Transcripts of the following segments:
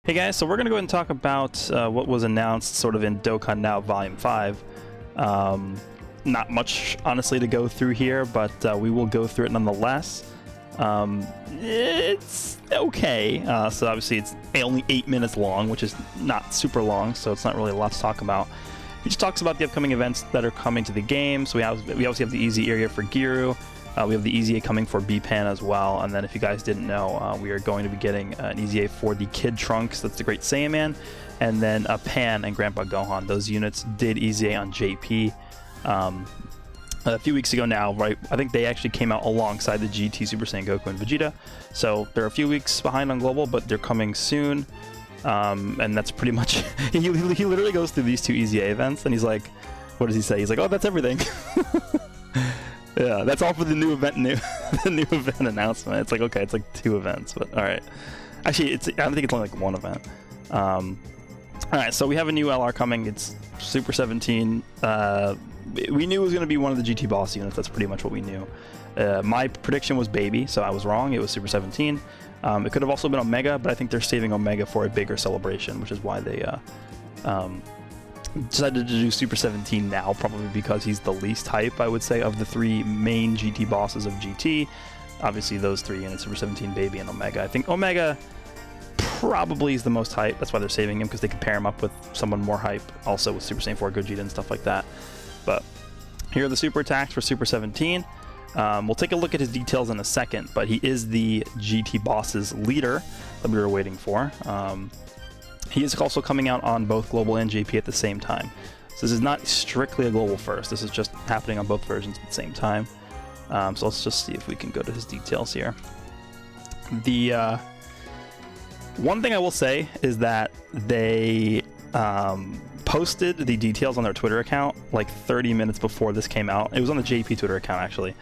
Hey guys, so we're going to go ahead and talk about what was announced sort of in Dokkan Now Volume 5. Not much, honestly, to go through here, but we will go through it nonetheless. It's okay. So obviously it's only 8 minutes long, which is not super long, so it's not really a lot to talk about. He just talks about the upcoming events that are coming to the game. So we obviously have the easy area for Giru. We have the EZA coming for B-Pan as well, and then if you guys didn't know, we are going to be getting an EZA for the Kid Trunks, that's the Great Saiyaman, and then Pan and Grandpa Gohan. Those units did EZA on JP a few weeks ago now, right? I think they actually came out alongside the GT Super Saiyan Goku and Vegeta, so they're a few weeks behind on Global, but they're coming soon, and that's pretty much he literally goes through these two EZA events, and he's like, what does he say? He's like, oh, that's everything. Yeah, that's all for the new event, the new event announcement. It's like, okay, it's like 2 events, but all right. Actually, I don't think it's only like 1 event. All right, so we have a new LR coming. It's Super 17. We knew it was going to be one of the GT boss units. That's pretty much what we knew. My prediction was Baby, so I was wrong. It was Super 17. It could have also been Omega, but I think they're saving Omega for a bigger celebration, which is why they decided to do Super 17 now, probably because he's the least hype, I would say, of the 3 main GT bosses of GT. Obviously, those 3 units, Super 17, Baby, and Omega. I think Omega probably is the most hype. That's why they're saving him, because they can pair him up with someone more hype, also with Super Saiyan 4 Gogeta and stuff like that. But here are the super attacks for Super 17. We'll take a look at his details in a second, but he is the GT boss's leader that we were waiting for. He is also coming out on both Global and JP at the same time. So this is not strictly a Global first. This is just happening on both versions at the same time. So let's just see if we can go to his details here. The one thing I will say is that they posted the details on their Twitter account like 30 minutes before this came out. It was on the JP Twitter account, actually.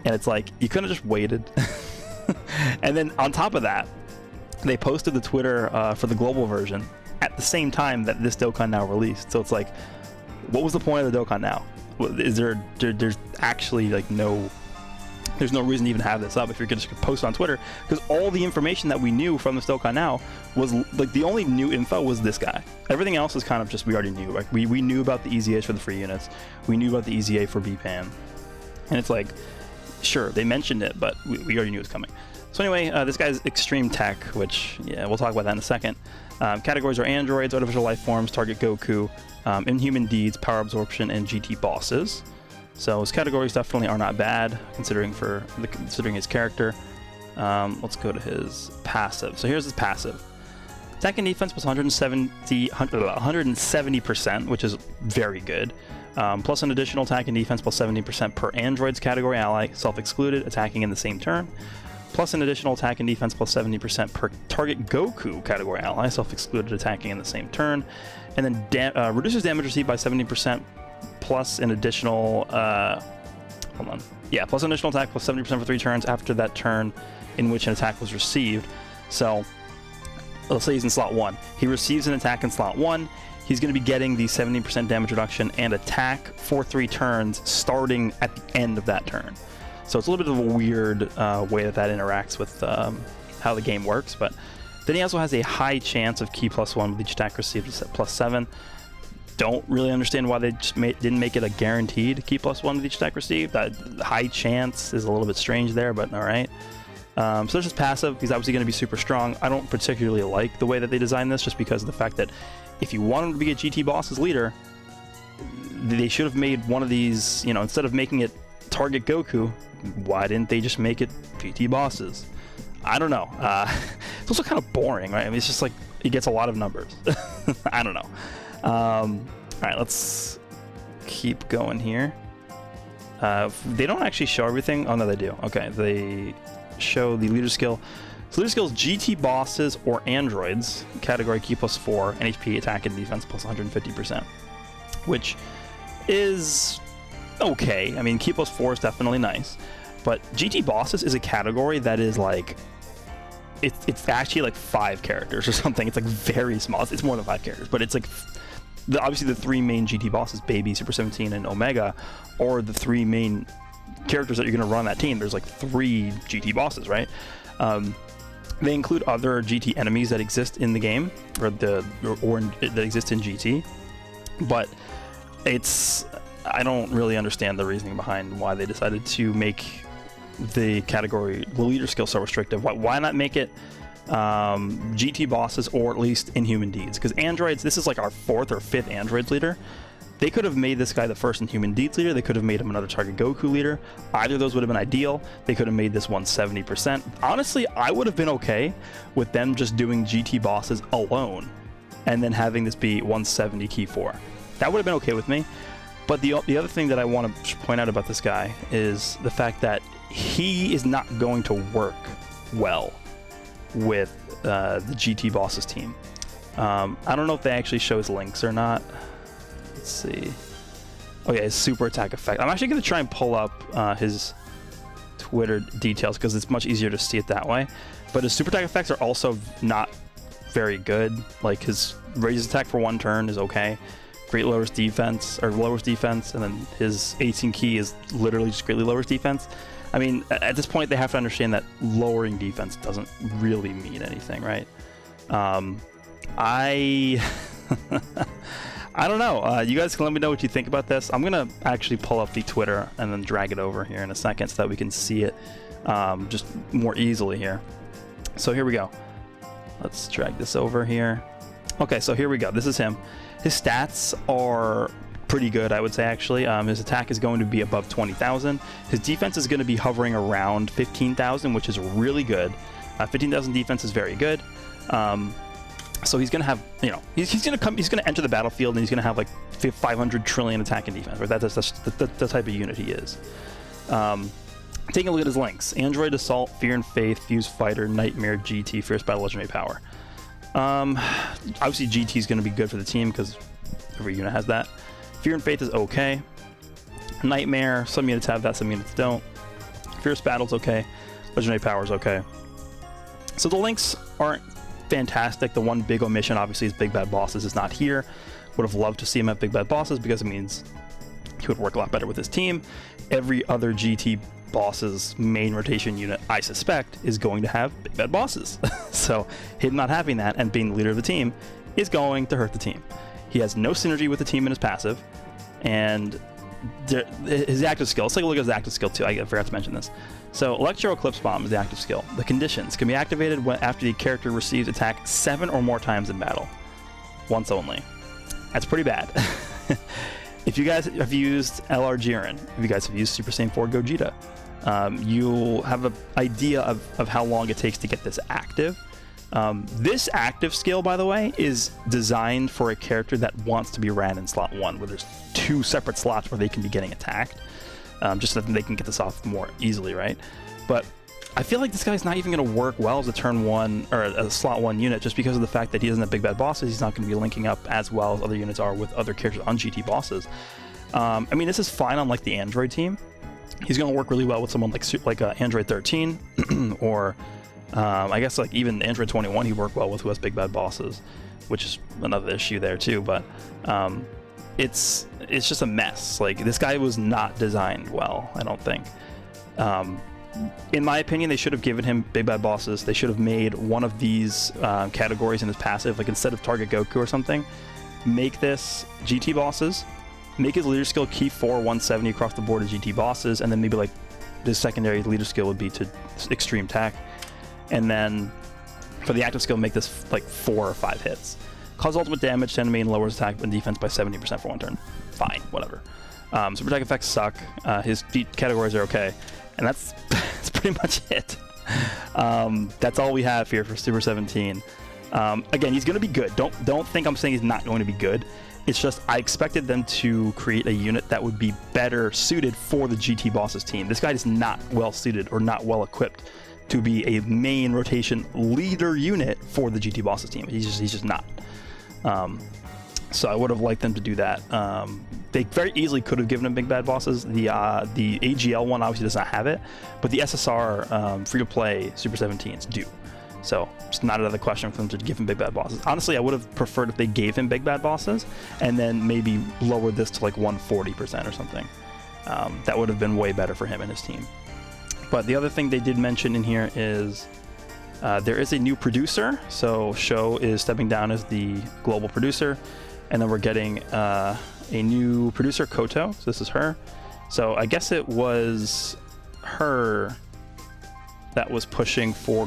And it's like, you could have just waited. And then on top of that, they posted the Twitter for the global version at the same time that this Dokkan Now released. So it's like, what was the point of the Dokkan Now? Is there's actually like there's no reason to even have this up if you're just gonna post on Twitter, because all the information that we knew from this Dokkan Now was like, the only new info was this guy. Everything else is kind of just, we already knew. Like we knew about the EZAs for the free units, we knew about the EZA for B-Pan, and it's like, sure, they mentioned it, but we already knew it was coming. So anyway, this guy's Extreme Tech, which, yeah, we'll talk about that in a second. Categories are androids, artificial life forms, target Goku, inhuman deeds, power absorption, and GT bosses. So his categories definitely are not bad, considering his character. Let's go to his passive. So here's his passive. Attack and defense plus 170%, which is very good. Plus an additional attack and defense plus 70% per android's category ally, self-excluded, attacking in the same turn. Plus an additional attack and defense plus 70% per target Goku category ally, self-excluded, attacking in the same turn. And then reduces damage received by 70%, plus an additional, plus an additional attack plus 70% for 3 turns after that turn in which an attack was received. So let's say he's in slot 1. He receives an attack in slot 1. He's going to be getting the 70% damage reduction and attack for 3 turns starting at the end of that turn. So it's a little bit of a weird way that interacts with how the game works. But then he also has a high chance of Ki +1 with each attack received at +7. Don't really understand why they just didn't make it a guaranteed Ki +1 with each attack received. That high chance is a little bit strange there, but all right. So there's his passive. He's obviously going to be super strong. I don't particularly like the way that they designed this, just because of the fact that if you want him to be a GT boss's leader, they should have made one of these, you know, instead of making it target Goku, why didn't they just make it GT bosses? I don't know. It's also kind of boring, right? I mean, it's just like, he gets a lot of numbers. I don't know. All right, let's keep going here. They don't actually show everything. Oh, no, they do. Okay, they show the leader skill. So leader skill is GT bosses or androids, category Ki +4, and HP attack and defense plus 150%, which is okay. I mean, Ki +4 is definitely nice, but GT bosses is a category that is like, it's actually like 5 characters or something. It's like very small. It's more than 5 characters, but it's like obviously the 3 main GT bosses, Baby, Super 17, and Omega, are the 3 main characters that you're going to run on that team. There's like 3 GT bosses, right? They include other GT enemies that exist in the game, or that exist in GT, but I don't really understand the reasoning behind why they decided to make the category, the leader skill, so restrictive. Why not make it GT bosses, or at least Inhuman Deeds? Because androids, this is like our 4th or 5th androids leader. They could have made this guy the first Inhuman Deeds leader. They could have made him another Target Goku leader. Either of those would have been ideal. They could have made this one 70%. Honestly, I would have been okay with them just doing GT bosses alone and then having this be 170 key 4. That would have been okay with me. But the other thing that I want to point out about this guy is the fact that he is not going to work well with the GT bosses team. I don't know if they actually show his links or not. Let's see. Oh yeah, his super attack effect. I'm actually going to try and pull up his Twitter details because it's much easier to see it that way. But his super attack effects are also not very good. Like his raises attack for 1 turn is okay. Great lowers defense, and then his 18 key is literally just greatly lowers defense. I mean, at this point, they have to understand that lowering defense doesn't really mean anything, right? I don't know. You guys can let me know what you think about this. I'm going to actually pull up the Twitter and then drag it over here in a second so that we can see it just more easily here. So here we go. Let's drag this over here. Okay, so here we go. This is him. His stats are pretty good, I would say, actually. His attack is going to be above 20,000. His defense is going to be hovering around 15,000, which is really good. 15,000 defense is very good. So he's going to have, you know, he's going to enter the battlefield and he's going to have like 500 trillion attack and defense, right? That's the type of unit he is. Taking a look at his links: Android Assault, Fear and Faith, Fuse Fighter, Nightmare, GT, Fierce Battle, Legendary Power. Obviously GT is going to be good for the team because every unit has that. Fear and Faith is okay. Nightmare, some units have that, some units don't. Fierce Battle's okay. Legendary Power is okay. So the links aren't fantastic. The one big omission, obviously, is Big Bad Bosses is not here. Would have loved to see him at Big Bad Bosses because it means he would work a lot better with his team. Every other GT boss's main rotation unit, I suspect, is going to have Big Bad Bosses. So him not having that and being the leader of the team is going to hurt the team. He has no synergy with the team in his passive, and his active skill. Let's take a look at his active skill too. I forgot to mention this. So Electro Eclipse Bomb is the active skill. The conditions can be activated after the character receives attack 7 or more times in battle. Once only. That's pretty bad. If you guys have used LR Jiren, if you guys have used Super Saiyan 4 Gogeta, you'll have an idea of how long it takes to get this active. This active skill, by the way, is designed for a character that wants to be ran in slot 1, where there's 2 separate slots where they can be getting attacked, just so that they can get this off more easily, right? But I feel like this guy's not even going to work well as a turn 1 or a slot 1 unit, just because of the fact that he doesn't have Big Bad Bosses. He's not going to be linking up as well as other units are with other characters on GT bosses. I mean, this is fine on like the Android team. He's going to work really well with someone like Android 13 or I guess like even Android 21 he worked well with, who has Big Bad Bosses, which is another issue there too. But it's just a mess. Like, this guy was not designed well, I don't think. In my opinion, they should have given him Big Bad Bosses. They should have made one of these categories in his passive, like instead of Target Goku or something, make this GT bosses, make his leader skill key 4 170 across the board of GT bosses, and then maybe like his secondary leader skill would be to Extreme Tech. And then for the active skill, make this like 4 or 5 hits. Cause ultimate damage to enemy and lowers attack and defense by 70% for 1 turn. Fine, whatever. Super attack effects suck. His categories are okay. And that's pretty much it. That's all we have here for Super 17. Again, he's going to be good. Don't think I'm saying he's not going to be good. It's just I expected them to create a unit that would be better suited for the GT Bosses team. This guy is not well suited or not well equipped to be a main rotation leader unit for the GT Bosses team. He's just not. So I would have liked them to do that. They very easily could have given him Big Bad Bosses. The AGL one obviously does not have it, but the SSR free-to-play Super 17s do. So it's not another question for them to give him Big Bad Bosses. Honestly, I would have preferred if they gave him Big Bad Bosses and then maybe lowered this to like 140% or something. That would have been way better for him and his team. But the other thing they did mention in here is There is a new producer, so Sho is stepping down as the global producer, and then we're getting a new producer, Koto. So this is her. So I guess it was her that was pushing for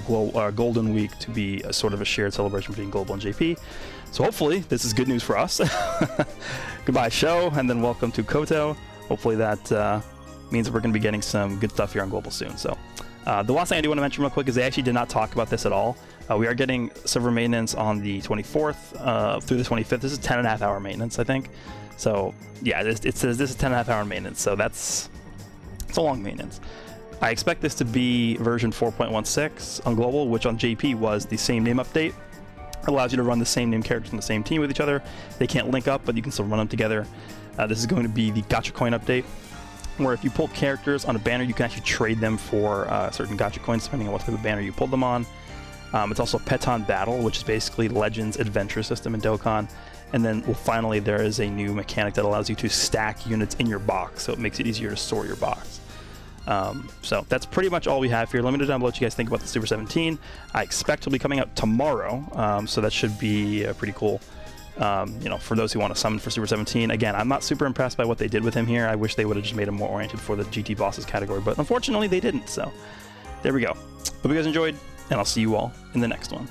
Golden Week to be a sort of a shared celebration between Global and JP. So hopefully this is good news for us. Goodbye, Sho, and then welcome to Koto. Hopefully that means that we're going to be getting some good stuff here on Global soon. So the last thing I do want to mention real quick is they actually did not talk about this at all. We are getting server maintenance on the 24th through the 25th. This is 10.5 hour maintenance, I think. So yeah, it says this is 10.5 hour maintenance. So it's a long maintenance. I expect this to be version 4.16 on Global, which on JP was the same name update. It allows you to run the same name characters on the same team with each other. They can't link up, but you can still run them together. This is going to be the Gacha Coin update, where if you pull characters on a banner, you can actually trade them for certain Gacha Coins, depending on what type of banner you pulled them on. It's also Peton Battle, which is basically Legends Adventure system in Dokkan. And then finally, there is a new mechanic that allows you to stack units in your box, so it makes it easier to store your box. So that's pretty much all we have here. Let me know down below what you guys think about the Super 17. I expect it'll be coming out tomorrow, so that should be pretty cool. You know, for those who want to summon for Super 17. Again, I'm not super impressed by what they did with him here. I wish they would have just made him more oriented for the GT bosses category, but unfortunately they didn't. So there we go. Hope you guys enjoyed, and I'll see you all in the next one.